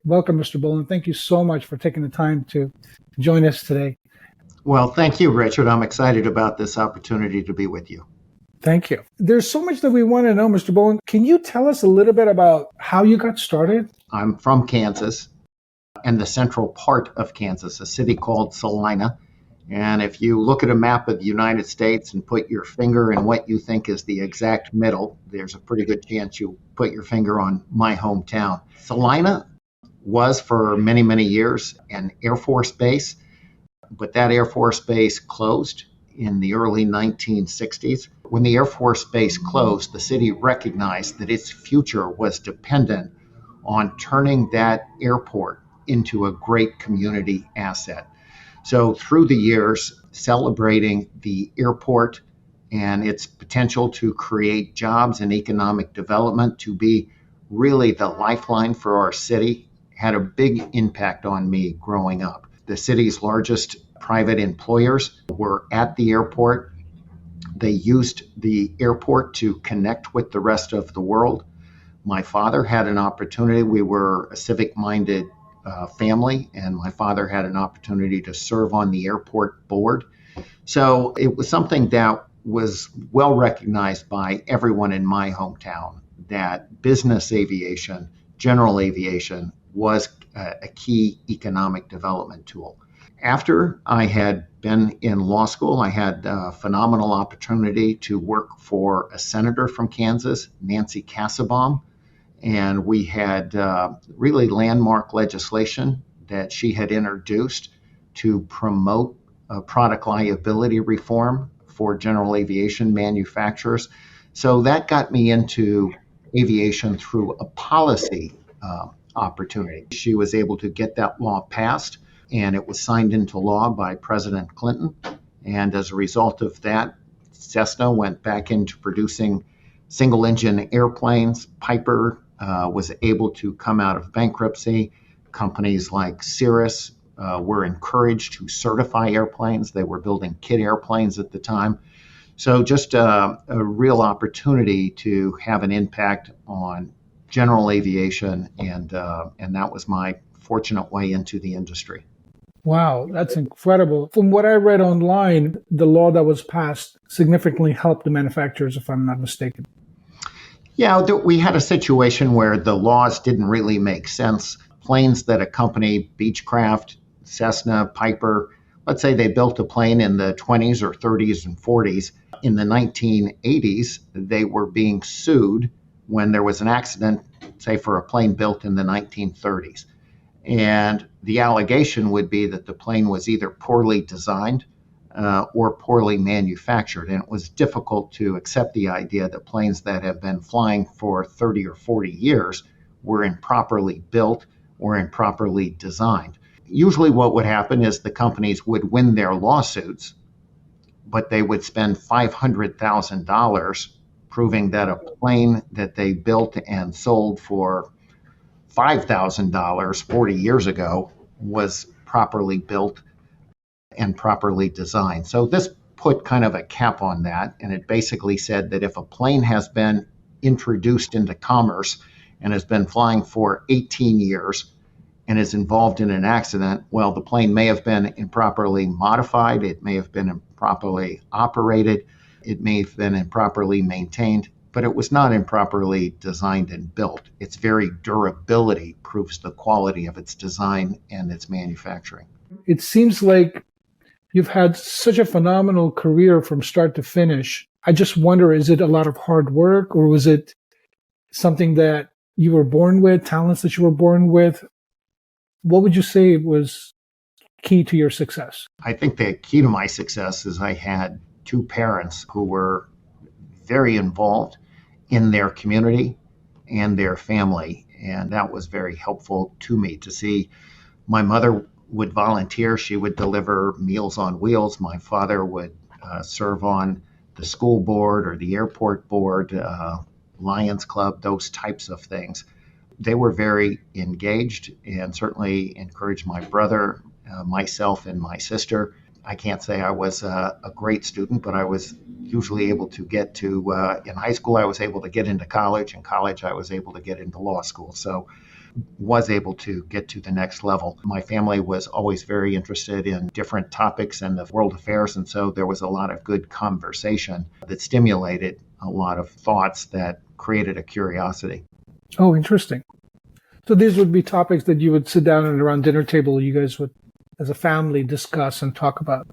Welcome, Mr. Bolen. Thank you so much for taking the time to join us today. Well, thank you, Richard. I'm excited about this opportunity to be with you. Thank you. There's so much that we want to know, Mr. Bolen. Can you tell us a little bit about how you got started? I'm from Kansas and the central part of Kansas, a city called Salina. And if you look at a map of the United States and put your finger in what you think is the exact middle, there's a pretty good chance you put your finger on my hometown. Salina was for many, many years an Air Force base, but that Air Force base closed in the early 1960s. When the Air Force base closed, the city recognized that its future was dependent on turning that airport into a great community asset. So through the years, celebrating the airport and its potential to create jobs and economic development, to be really the lifeline for our city, had a big impact on me growing up. The city's largest private employers were at the airport. They used the airport to connect with the rest of the world. My father had an opportunity. We were a civic-minded family, and my father had an opportunity to serve on the airport board. So it was something that was well recognized by everyone in my hometown, that business aviation, general aviation, was a key economic development tool. After I had been in law school, I had a phenomenal opportunity to work for a senator from Kansas, Nancy Kassebaum, and we had really landmark legislation that she had introduced to promote product liability reform for general aviation manufacturers. So that got me into aviation through a policy opportunity. She was able to get that law passed, and it was signed into law by President Clinton. And as a result of that, Cessna went back into producing single-engine airplanes. Piper was able to come out of bankruptcy. Companies like Cirrus were encouraged to certify airplanes. They were building kit airplanes at the time. So just a real opportunity to have an impact on general aviation, and that was my fortunate way into the industry. Wow, that's incredible. From what I read online, the law that was passed significantly helped the manufacturers, if I'm not mistaken. Yeah, we had a situation where the laws didn't really make sense. Planes that accompany Beechcraft, Cessna, Piper, let's say they built a plane in the 20s or 30s and 40s. In the 1980s, they were being sued when there was an accident, say for a plane built in the 1930s. And the allegation would be that the plane was either poorly designed or poorly manufactured. And it was difficult to accept the idea that planes that have been flying for 30 or 40 years were improperly built or improperly designed. Usually what would happen is the companies would win their lawsuits, but they would spend $500,000 proving that a plane that they built and sold for $5,000 40 years ago was properly built and properly designed. So this put kind of a cap on that, and it basically said that if a plane has been introduced into commerce and has been flying for 18 years and is involved in an accident, well, the plane may have been improperly modified, it may have been improperly operated, it may have been improperly maintained, but it was not improperly designed and built. Its very durability proves the quality of its design and its manufacturing. It seems like you've had such a phenomenal career from start to finish. I just wonder, is it a lot of hard work, or was it something that you were born with, talents that you were born with? What would you say was key to your success? I think the key to my success is I had two parents who were very involved in their community and their family. And that was very helpful to me to see. My mother would volunteer. She would deliver Meals on Wheels. My father would serve on the school board or the airport board, Lions Club, those types of things. They were very engaged and certainly encouraged my brother, myself, and my sister. I can't say I was a great student, but I was usually able to get to, in high school, I was able to get into college. In college, I was able to get into law school. So was able to get to the next level. My family was always very interested in different topics and the world affairs, and so there was a lot of good conversation that stimulated a lot of thoughts that created a curiosity. Oh, interesting. So these would be topics that you would sit down and around dinner table, you guys would, as a family, discuss and talk about.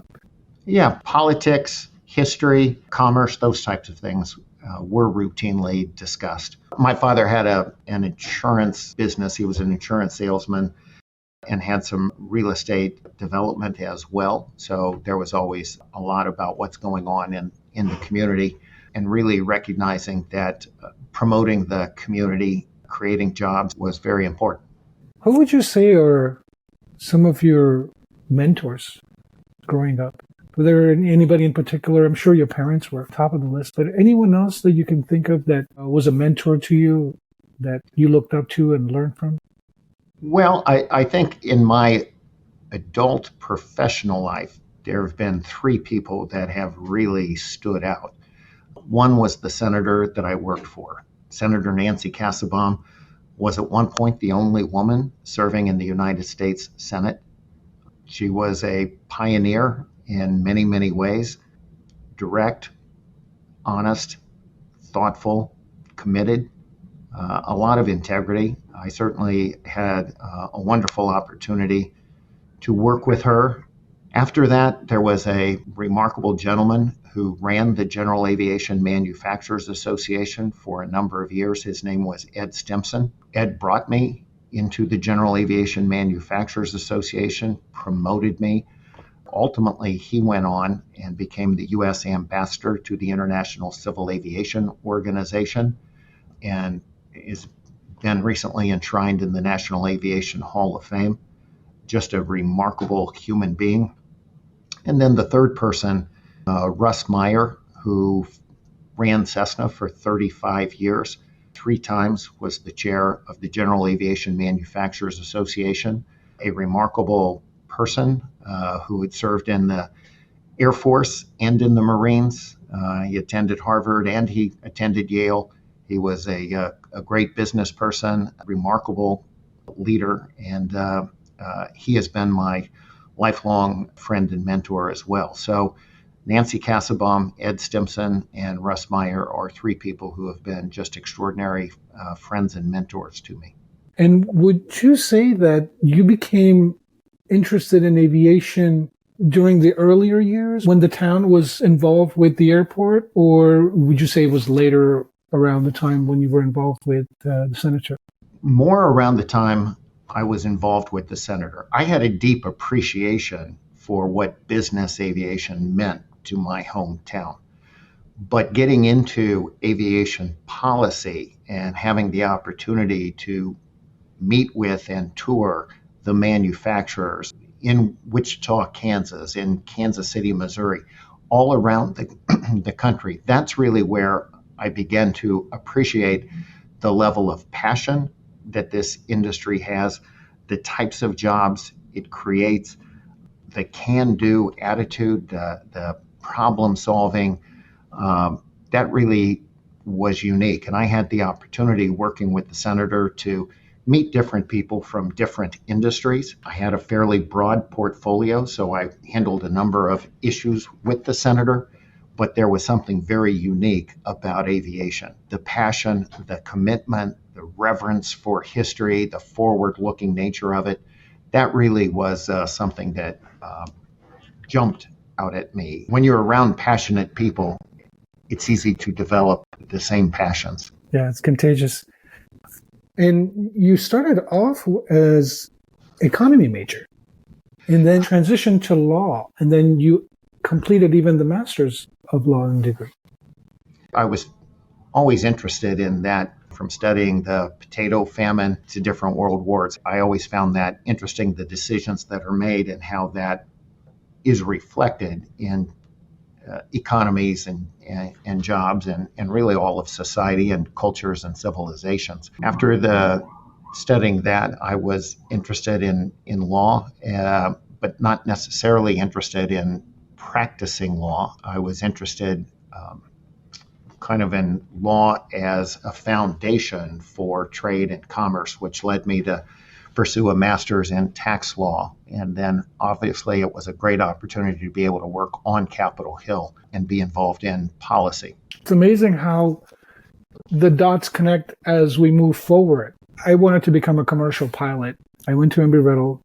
Yeah, politics, history, commerce, those types of things were routinely discussed. My father had an insurance business. He was an insurance salesman and had some real estate development as well. So there was always a lot about what's going on in the community, and really recognizing that promoting the community, creating jobs was very important. Who would you say are some of your mentors growing up? Were there anybody in particular? I'm sure your parents were top of the list, but anyone else that you can think of that was a mentor to you, that you looked up to and learned from? Well, I think in my adult professional life, there have been three people that have really stood out. One was the senator that I worked for. Senator Nancy Kassebaum was at one point the only woman serving in the United States Senate. She was a pioneer in many, many ways: direct, honest, thoughtful, committed, a lot of integrity. I certainly had a wonderful opportunity to work with her. After that, there was a remarkable gentleman who ran the General Aviation Manufacturers Association for a number of years. His name was Ed Stimson. Ed brought me into the General Aviation Manufacturers Association, promoted me. Ultimately, he went on and became the U.S. ambassador to the International Civil Aviation Organization, and is been recently enshrined in the National Aviation Hall of Fame. Just a remarkable human being. And then the third person, Russ Meyer, who ran Cessna for 35 years, 3 times was the chair of the General Aviation Manufacturers Association, a remarkable person who had served in the Air Force and in the Marines. He attended Harvard and he attended Yale. He was a great business person, a remarkable leader, and he has been my lifelong friend and mentor as well. So Nancy Kassebaum, Ed Stimson, and Russ Meyer are three people who have been just extraordinary friends and mentors to me. And would you say that you became interested in aviation during the earlier years when the town was involved with the airport, or would you say it was later around the time when you were involved with the senator? More around the time I was involved with the senator. I had a deep appreciation for what business aviation meant to my hometown. But getting into aviation policy and having the opportunity to meet with and tour the manufacturers in Wichita, Kansas, in Kansas City, Missouri, all around the country, that's really where I began to appreciate the level of passion that this industry has, the types of jobs it creates, the can-do attitude, the problem solving. That really was unique. And I had the opportunity working with the senator to meet different people from different industries. I had a fairly broad portfolio, so I handled a number of issues with the senator, but there was something very unique about aviation. The passion, the commitment, the reverence for history, the forward-looking nature of it, that really was something that jumped out at me. When you're around passionate people, it's easy to develop the same passions. Yeah, it's contagious. And you started off as economy major and then transitioned to law, and then you completed even the master's of law degree. I was always interested in that, from studying the potato famine to different world wars. I always found that interesting, the decisions that are made and how that is reflected in economies and jobs and really all of society and cultures and civilizations. After studying that, I was interested in law, but not necessarily interested in practicing law. I was interested kind of in law as a foundation for trade and commerce, which led me to pursue a master's in tax law. And then obviously it was a great opportunity to be able to work on Capitol Hill and be involved in policy. It's amazing how the dots connect as we move forward. I wanted to become a commercial pilot. I went to Embry-Riddle,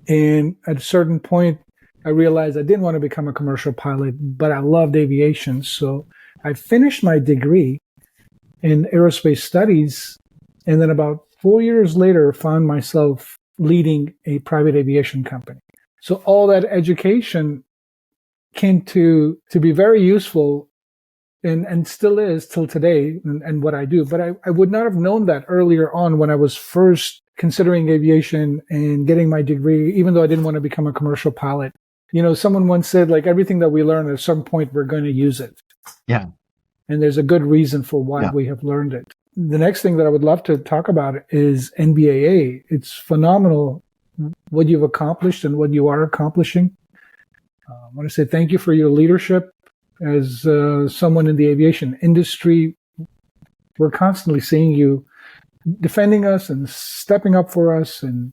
and at a certain point, I realized I didn't want to become a commercial pilot, but I loved aviation. So I finished my degree in aerospace studies, and then about 4 years later, found myself leading a private aviation company. So all that education came to be very useful and still is till today and what I do. But I would not have known that earlier on when I was first considering aviation and getting my degree, even though I didn't want to become a commercial pilot. You know, someone once said, like, everything that we learn at some point, we're going to use it. Yeah. And there's a good reason for why we have learned it. The next thing that I would love to talk about is NBAA. It's phenomenal what you've accomplished and what you are accomplishing. I want to say thank you for your leadership. As someone in the aviation industry, we're constantly seeing you defending us and stepping up for us and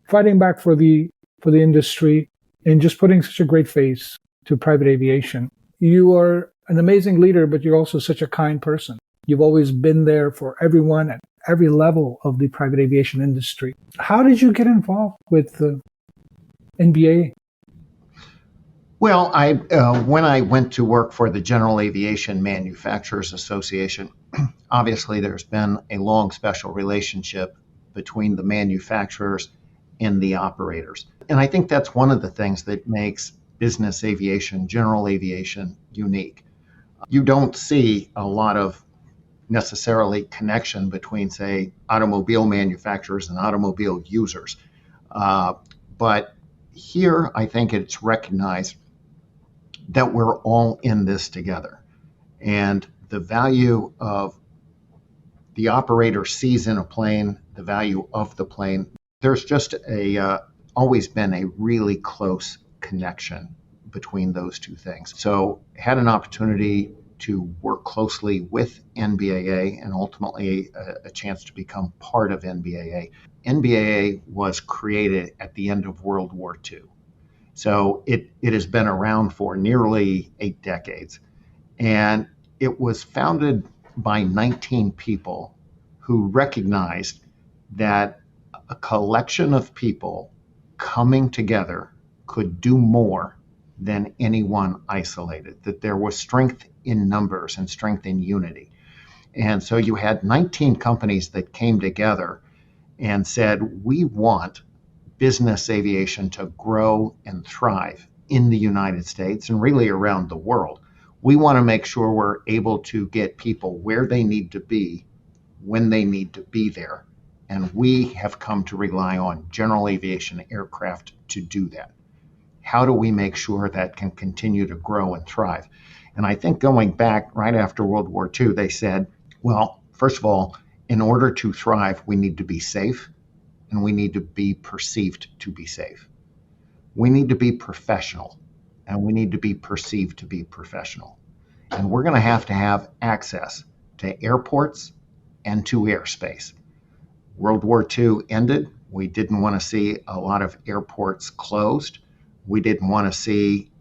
fighting back for the industry and just putting such a great face to private aviation. You are an amazing leader, but you're also such a kind person. You've always been there for everyone at every level of the private aviation industry. How did you get involved with the NBA? Well, when I went to work for the General Aviation Manufacturers Association, obviously there's been a long special relationship between the manufacturers and the operators. And I think that's one of the things that makes business aviation, general aviation, unique. You don't see a lot of necessarily connection between, say, automobile manufacturers and automobile users. But here, I think it's recognized that we're all in this together. And the value of the operator sees in a plane, the value of the plane, there's just always been a really close connection between those two things. So had an opportunity to work closely with NBAA and ultimately a chance to become part of NBAA. NBAA was created at the end of World War II. So it has been around for nearly 8 decades. And it was founded by 19 people who recognized that a collection of people coming together could do more than anyone isolated, that there was strength in numbers and strength in unity. And so you had 19 companies that came together and said, we want business aviation to grow and thrive in the United States and really around the world. We want to make sure we're able to get people where they need to be when they need to be there. And we have come to rely on general aviation aircraft to do that. How do we make sure that can continue to grow and thrive? And I think going back right after World War II, they said, well, first of all, in order to thrive, we need to be safe and we need to be perceived to be safe. We need to be professional and we need to be perceived to be professional. And we're going to have access to airports and to airspace. World War II ended. We didn't want to see a lot of airports closed. We didn't want to see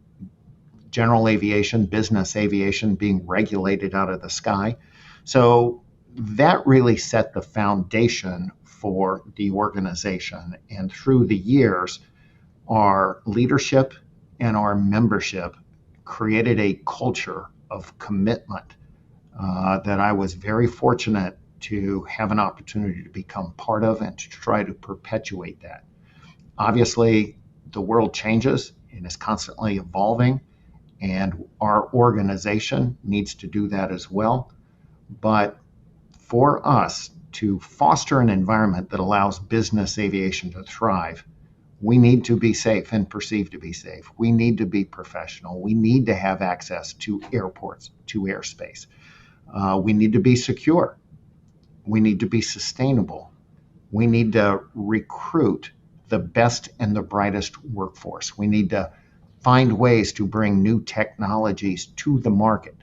general aviation, business aviation being regulated out of the sky. So that really set the foundation for the organization. And through the years, our leadership and our membership created a culture of commitment that I was very fortunate to have an opportunity to become part of and to try to perpetuate that. Obviously, the world changes and is constantly evolving, and our organization needs to do that as well. But for us to foster an environment that allows business aviation to thrive, we need to be safe and perceived to be safe. We need to be professional. We need to have access to airports, to airspace. We need to be secure. We need to be sustainable. We need to recruit the best and the brightest workforce. We need to find ways to bring new technologies to the market.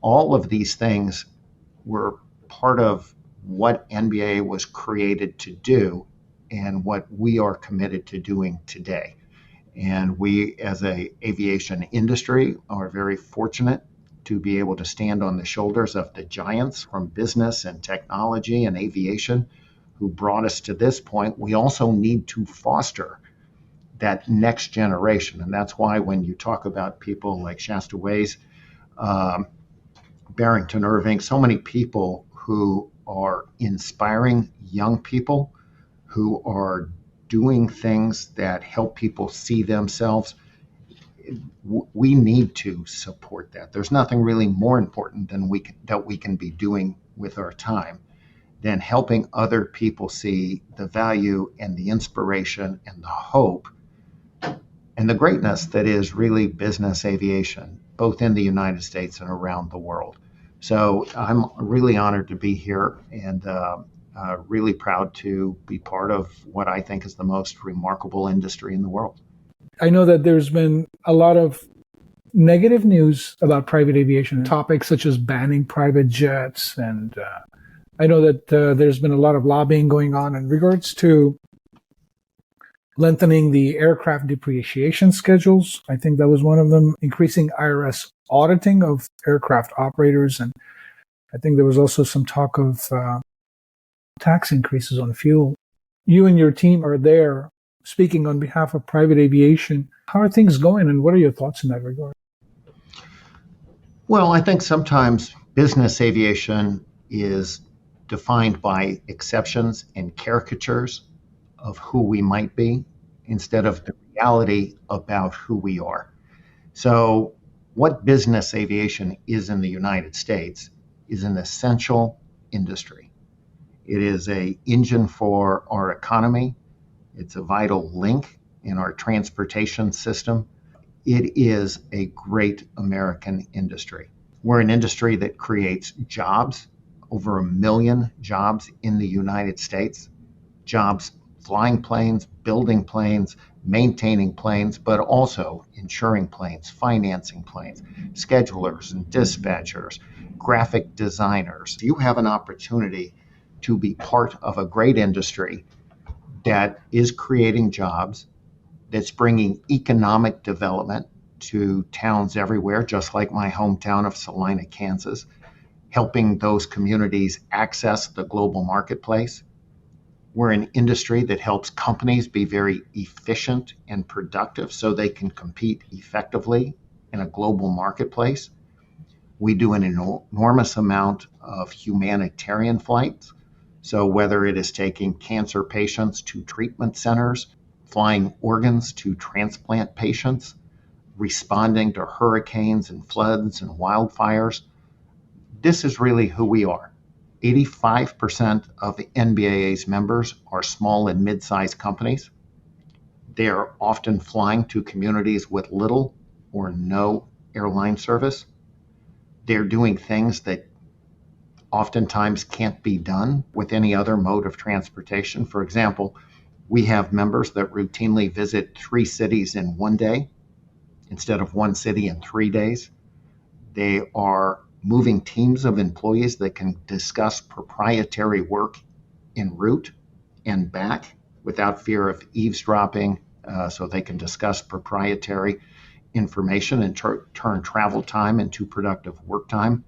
All of these things were part of what NBA was created to do and what we are committed to doing today. And we, as a aviation industry, are very fortunate to be able to stand on the shoulders of the giants from business and technology and aviation who brought us to this point. We also need to foster that next generation. And that's why when you talk about people like Shasta Ways, Barrington Irving, so many people who are inspiring young people who are doing things that help people see themselves, we need to support that. There's nothing really more important than that we can be doing with our time than helping other people see the value and the inspiration and the hope and the greatness that is really business aviation, both in the United States and around the world. So I'm really honored to be here and really proud to be part of what I think is the most remarkable industry in the world. I know that there's been a lot of negative news about private aviation, topics such as banning private jets. And I know that there's been a lot of lobbying going on in regards to lengthening the aircraft depreciation schedules. I think that was one of them, increasing IRS auditing of aircraft operators. And I think there was also some talk of tax increases on fuel. You and your team are there speaking on behalf of private aviation. How are things going, and what are your thoughts in that regard? Well, I think sometimes business aviation is defined by exceptions and caricatures of who we might be instead of the reality about who we are. So what business aviation is in the United States is an essential industry. It is an engine for our economy. It's a vital link in our transportation system. It is a great American industry. We're an industry that creates jobs, over 1 million jobs in the United States, jobs flying planes, building planes, maintaining planes, but also insuring planes, financing planes, schedulers and dispatchers, graphic designers. You have an opportunity to be part of a great industry that is creating jobs, that's bringing economic development to towns everywhere, just like my hometown of Salina, Kansas, helping those communities access the global marketplace. We're an industry that helps companies be very efficient and productive so they can compete effectively in a global marketplace. We do an enormous amount of humanitarian flights. So whether it is taking cancer patients to treatment centers, flying organs to transplant patients, responding to hurricanes and floods and wildfires, this is really who we are. 85% of the NBAA's members are small and mid-sized companies. They are often flying to communities with little or no airline service. They're doing things that oftentimes can't be done with any other mode of transportation. For example, we have members that routinely visit 3 cities in 1 day instead of 1 city in 3 days. They are moving teams of employees that can discuss proprietary work en route and back without fear of eavesdropping, so they can discuss proprietary information and turn travel time into productive work time.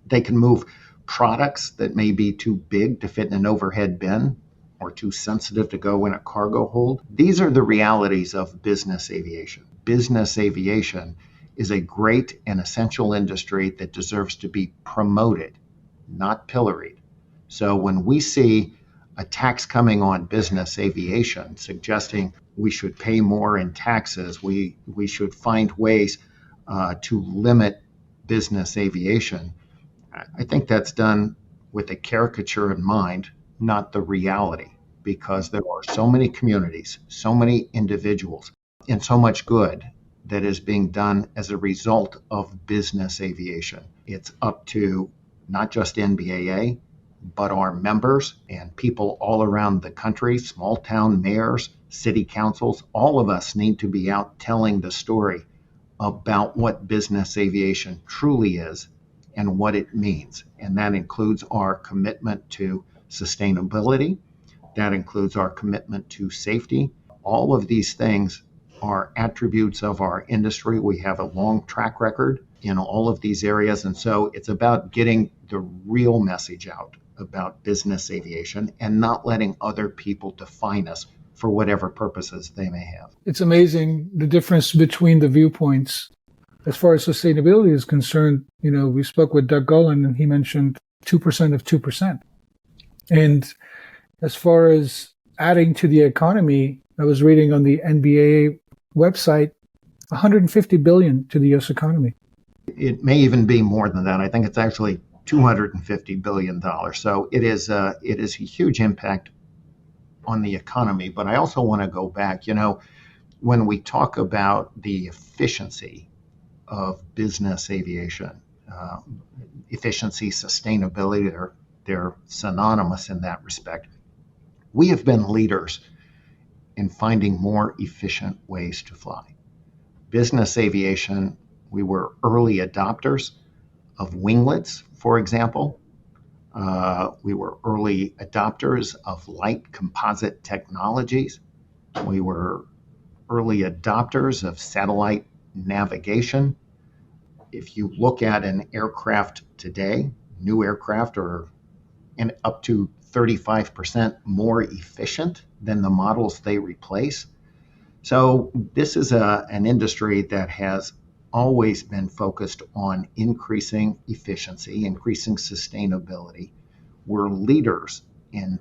They can move products that may be too big to fit in an overhead bin or too sensitive to go in a cargo hold. These are the realities of business aviation. Business aviation is a great and essential industry that deserves to be promoted, not pilloried. So when we see a tax coming on business aviation suggesting we should pay more in taxes, we should find ways to limit business aviation, I think that's done with a caricature in mind, not the reality, because there are so many communities, so many individuals, and so much good that is being done as a result of business aviation. It's up to not just NBAA, but our members and people all around the country, small town mayors, city councils. All of us need to be out telling the story about what business aviation truly is and what it means. And that includes our commitment to sustainability. That includes our commitment to safety. All of these things are attributes of our industry. We have a long track record in all of these areas. And so it's about getting the real message out about business aviation and not letting other people define us for whatever purposes they may have. It's amazing the difference between the viewpoints. As far as sustainability is concerned, we spoke with Doug Bolen and he mentioned 2% of 2%. And as far as adding to the economy, I was reading on the NBA website, 150 billion to the U.S. economy. It may even be more than that. I think it's actually $250 billion. So it is a huge impact on the economy. But I also want to go back, when we talk about the efficiency of business aviation, efficiency, sustainability, they're synonymous in that respect. We have been leaders in finding more efficient ways to fly. Business aviation, we were early adopters of winglets, for example. We were early adopters of light composite technologies. We were early adopters of satellite navigation. If you look at an aircraft today, new aircraft are up to 35% more efficient than the models they replace. So this is an industry that has always been focused on increasing efficiency, increasing sustainability. We're leaders in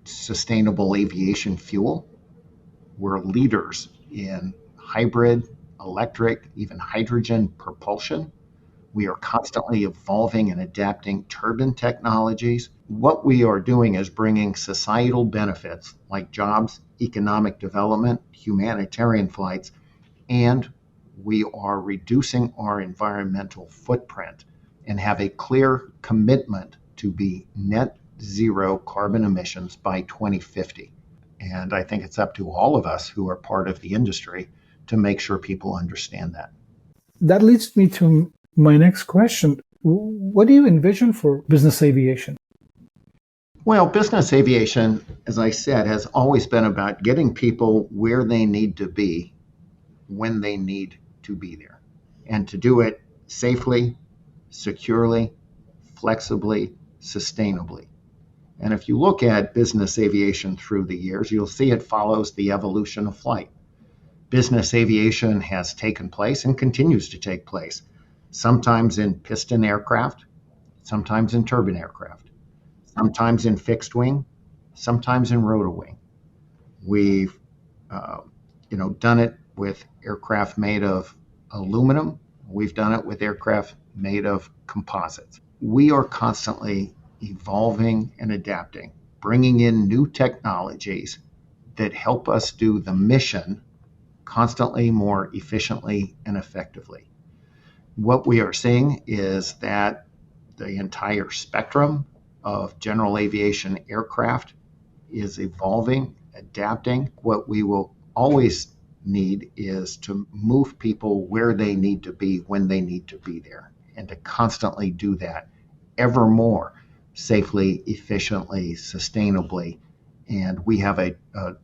sustainable aviation fuel. We're leaders in hybrid, electric, even hydrogen propulsion. We are constantly evolving and adapting turbine technologies. What we are doing is bringing societal benefits like jobs, economic development, humanitarian flights, and we are reducing our environmental footprint and have a clear commitment to be net zero carbon emissions by 2050. And I think it's up to all of us who are part of the industry to make sure people understand that. That leads me to my next question. What do you envision for business aviation? Well, business aviation, as I said, has always been about getting people where they need to be when they need to be there, and to do it safely, securely, flexibly, sustainably. And if you look at business aviation through the years, you'll see it follows the evolution of flight. Business aviation has taken place and continues to take place, sometimes in piston aircraft, sometimes in turbine aircraft, sometimes in fixed wing, sometimes in rotor wing. We've done it with aircraft made of aluminum. We've done it with aircraft made of composites. We are constantly evolving and adapting, bringing in new technologies that help us do the mission constantly more efficiently and effectively. What we are seeing is that the entire spectrum of general aviation aircraft is evolving, adapting. What we will always need is to move people where they need to be when they need to be there, and to constantly do that ever more safely, efficiently, sustainably. And we have a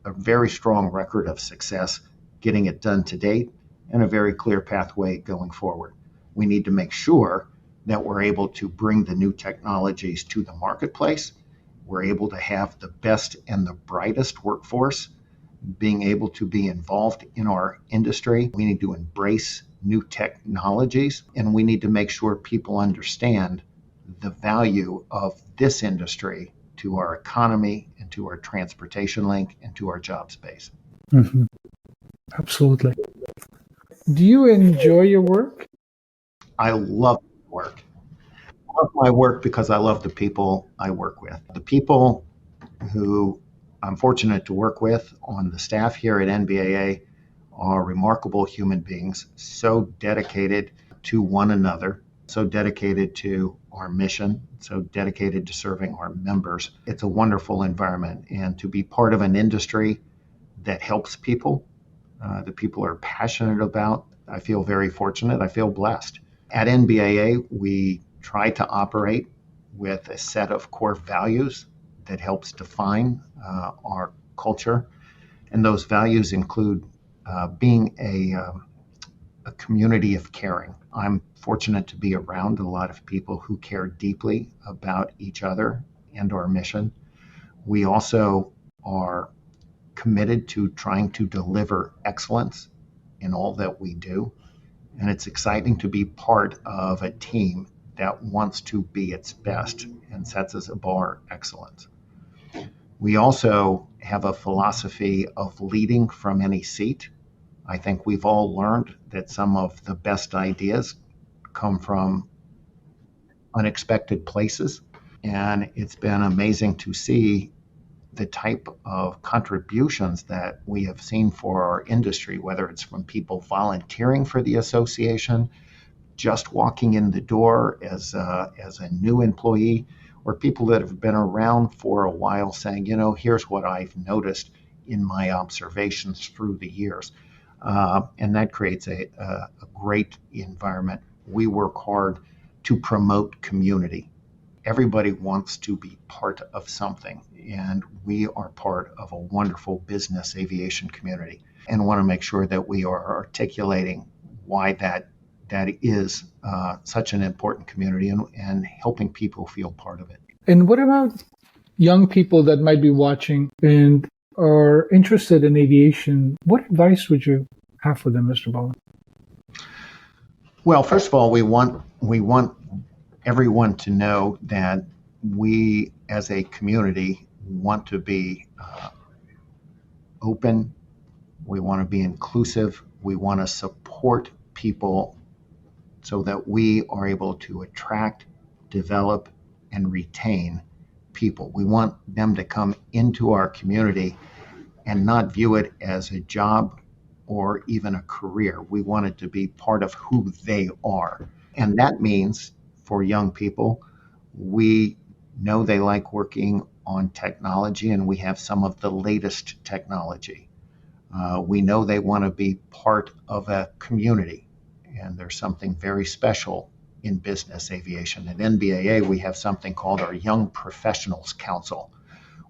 very strong record of success getting it done to date and a very clear pathway going forward. We need to make sure that we're able to bring the new technologies to the marketplace. We're able to have the best and the brightest workforce being able to be involved in our industry. We need to embrace new technologies, and we need to make sure people understand the value of this industry to our economy and to our transportation link and to our job space. Mm-hmm. Absolutely. Do you enjoy your work? I love work. I love my work because I love the people I work with. The people who I'm fortunate to work with on the staff here at NBAA are remarkable human beings, so dedicated to one another, so dedicated to our mission, so dedicated to serving our members. It's a wonderful environment, and to be part of an industry that helps people, that people are passionate about, I feel very fortunate. I feel blessed. At NBAA, we try to operate with a set of core values that helps define our culture. And those values include being a community of caring. I'm fortunate to be around a lot of people who care deeply about each other and our mission. We also are committed to trying to deliver excellence in all that we do. And it's exciting to be part of a team that wants to be its best and sets as a bar excellence. We also have a philosophy of leading from any seat. I think we've all learned that some of the best ideas come from unexpected places. And it's been amazing to see the type of contributions that we have seen for our industry, whether it's from people volunteering for the association, just walking in the door as a new employee, or people that have been around for a while saying, here's what I've noticed in my observations through the years. And that creates a great environment. We work hard to promote community. Everybody wants to be part of something, and we are part of a wonderful business aviation community and want to make sure that we are articulating why that is such an important community and helping people feel part of it. And what about young people that might be watching and are interested in aviation? What advice would you have for them, Mr. Bolen? Well, first of all, we want everyone to know that we as a community want to be open, we want to be inclusive, we want to support people so that we are able to attract, develop, and retain people. We want them to come into our community and not view it as a job or even a career. We want it to be part of who they are. And that means for young people, we know they like working on technology, and we have some of the latest technology. We know they want to be part of a community, and there's something very special in business aviation. At NBAA, we have something called our Young Professionals Council,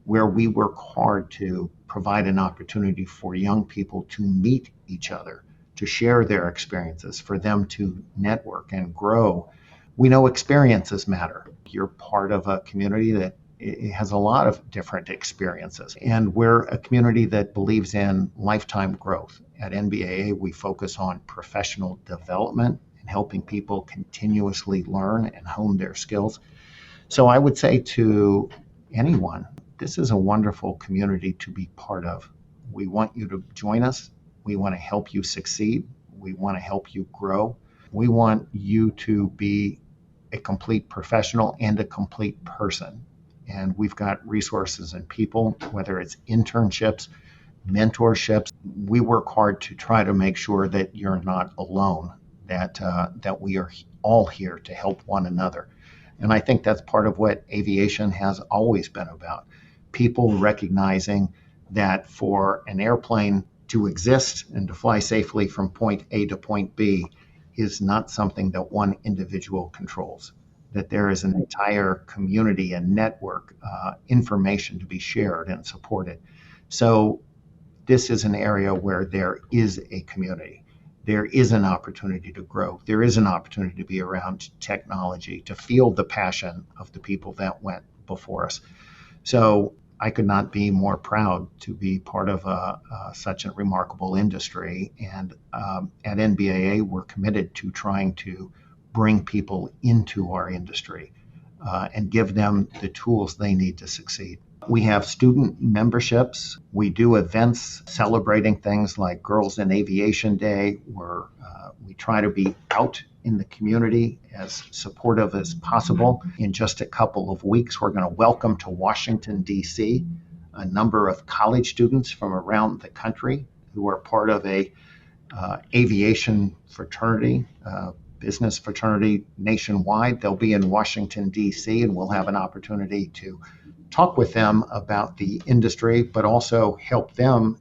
where we work hard to provide an opportunity for young people to meet each other, to share their experiences, for them to network and grow. We know experiences matter. You're part of a community that it has a lot of different experiences. And we're a community that believes in lifetime growth. At NBAA, we focus on professional development and helping people continuously learn and hone their skills. So I would say to anyone, this is a wonderful community to be part of. We want you to join us. We want to help you succeed. We want to help you grow. We want you to be a complete professional and a complete person. And we've got resources and people, whether it's internships, mentorships. We work hard to try to make sure that you're not alone, that we are all here to help one another. And I think that's part of what aviation has always been about. People recognizing that for an airplane to exist and to fly safely from point A to point B is not something that one individual controls, that there is an entire community and network, information to be shared and supported. So this is an area where there is a community. There is an opportunity to grow. There is an opportunity to be around technology, to feel the passion of the people that went before us. So I could not be more proud to be part of such a remarkable industry. And at NBAA, we're committed to trying to bring people into our industry and give them the tools they need to succeed. We have student memberships. We do events celebrating things like Girls in Aviation Day, where we try to be out in the community as supportive as possible. In just a couple of weeks, we're going to welcome to Washington, D.C., a number of college students from around the country who are part of a aviation fraternity, business fraternity nationwide. They'll be in Washington, D.C., and we'll have an opportunity to talk with them about the industry, but also help them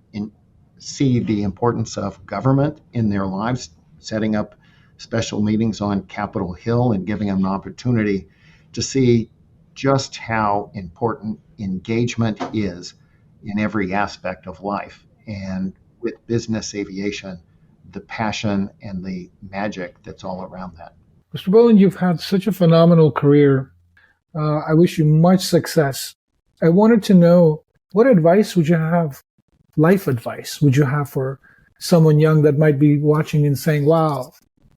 see the importance of government in their lives, setting up special meetings on Capitol Hill and giving them an opportunity to see just how important engagement is in every aspect of life. And with business aviation, the passion and the magic that's all around that. Mr. Bolen, you've had such a phenomenal career. I wish you much success. I wanted to know, what advice would you have, life advice, would you have for someone young that might be watching and saying, wow,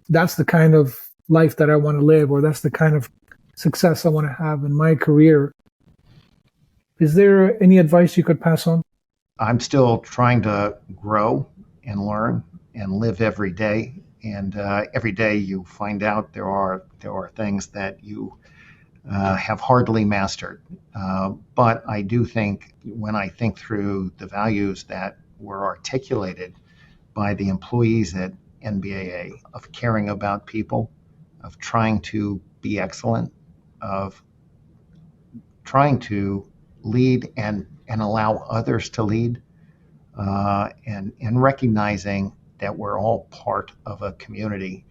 that's the kind of life that I want to live, or that's the kind of success I want to have in my career? Is there any advice you could pass on? I'm still trying to grow and learn and live every day. And every day you find out there are things that you have hardly mastered. But I do think when I think through the values that were articulated by the employees at NBAA of caring about people, of trying to be excellent, of trying to lead and allow others to lead, and recognizing that we're all part of a community.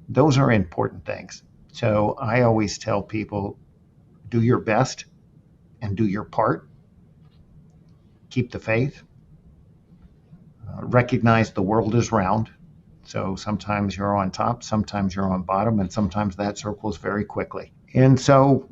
Those are important things. So I always tell people, do your best and do your part. Keep the faith. Recognize the world is round. So sometimes you're on top, sometimes you're on bottom, and sometimes that circles very quickly. And so,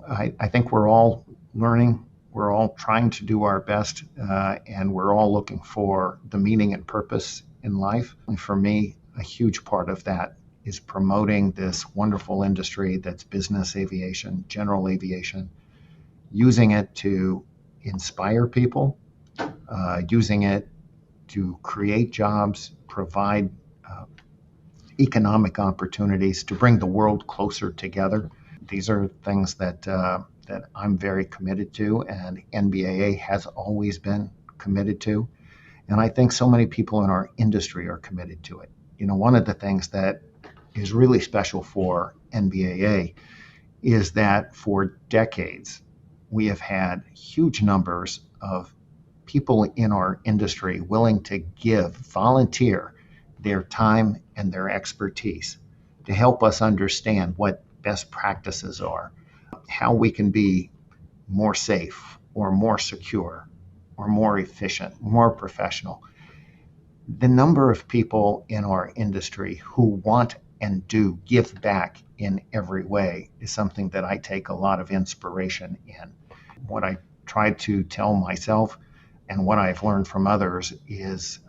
I think we're all learning. We're all trying to do our best, and we're all looking for the meaning and purpose in life. And for me, a huge part of that is promoting this wonderful industry that's business aviation, general aviation, using it to inspire people, using it to create jobs, provide economic opportunities, to bring the world closer together. These are things that I'm very committed to, and NBAA has always been committed to. And I think so many people in our industry are committed to it. One of the things that is really special for NBAA is that for decades, we have had huge numbers of people in our industry willing to volunteer their time and their expertise to help us understand what best practices are, how we can be more safe or more secure or more efficient, more professional. The number of people in our industry who want and do give back in every way is something that I take a lot of inspiration in. What I try to tell myself and what I've learned from others is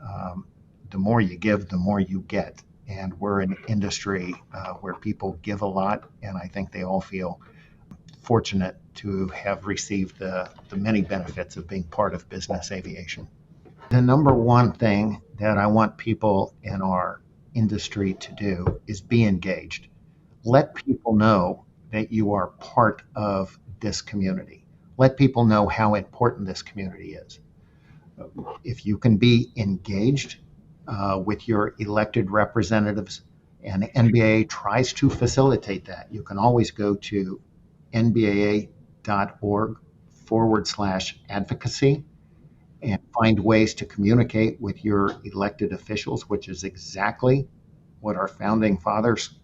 the more you give, the more you get. And we're an industry where people give a lot, and I think they all feel fortunate to have received the many benefits of being part of business aviation. The number one thing that I want people in our industry to do is be engaged. Let people know that you are part of this community. Let people know how important this community is. If you can be engaged with your elected representatives, and NBA tries to facilitate that, you can always go to nbaa.org/advocacy and find ways to communicate with your elected officials, which is exactly what our founding fathers,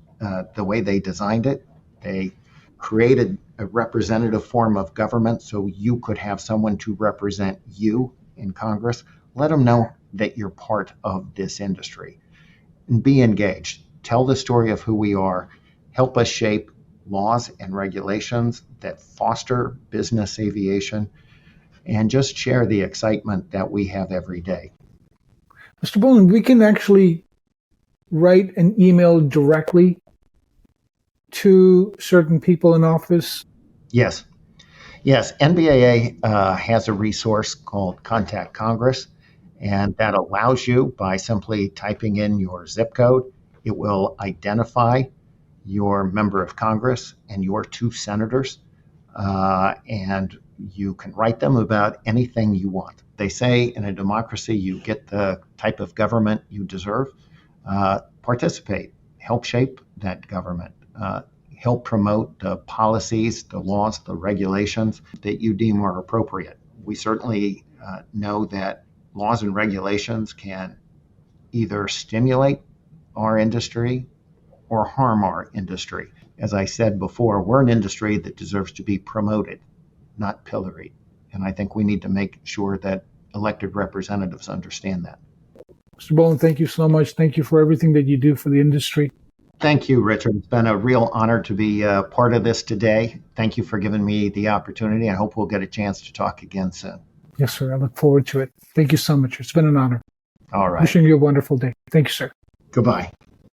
the way they designed it. They created a representative form of government so you could have someone to represent you in Congress. Let them know that you're part of this industry and be engaged. Tell the story of who we are. Help us shape laws and regulations that foster business aviation, and just share the excitement that we have every day. Mr. Bolen, we can actually write an email directly to certain people in office. Yes. NBAA has a resource called Contact Congress, and that allows you, by simply typing in your zip code, it will identify your member of Congress and your two senators, and you can write them about anything you want. They say in a democracy, you get the type of government you deserve. Participate, help shape that government, help promote the policies, the laws, the regulations that you deem are appropriate. We certainly know that laws and regulations can either stimulate our industry or harm our industry. As I said before, we're an industry that deserves to be promoted, not pilloried. And I think we need to make sure that elected representatives understand that. Mr. Bolen, thank you so much. Thank you for everything that you do for the industry. Thank you, Richard. It's been a real honor to be part of this today. Thank you for giving me the opportunity. I hope we'll get a chance to talk again soon. Yes, sir. I look forward to it. Thank you so much. It's been an honor. All right. Wishing you a wonderful day. Thank you, sir. Goodbye.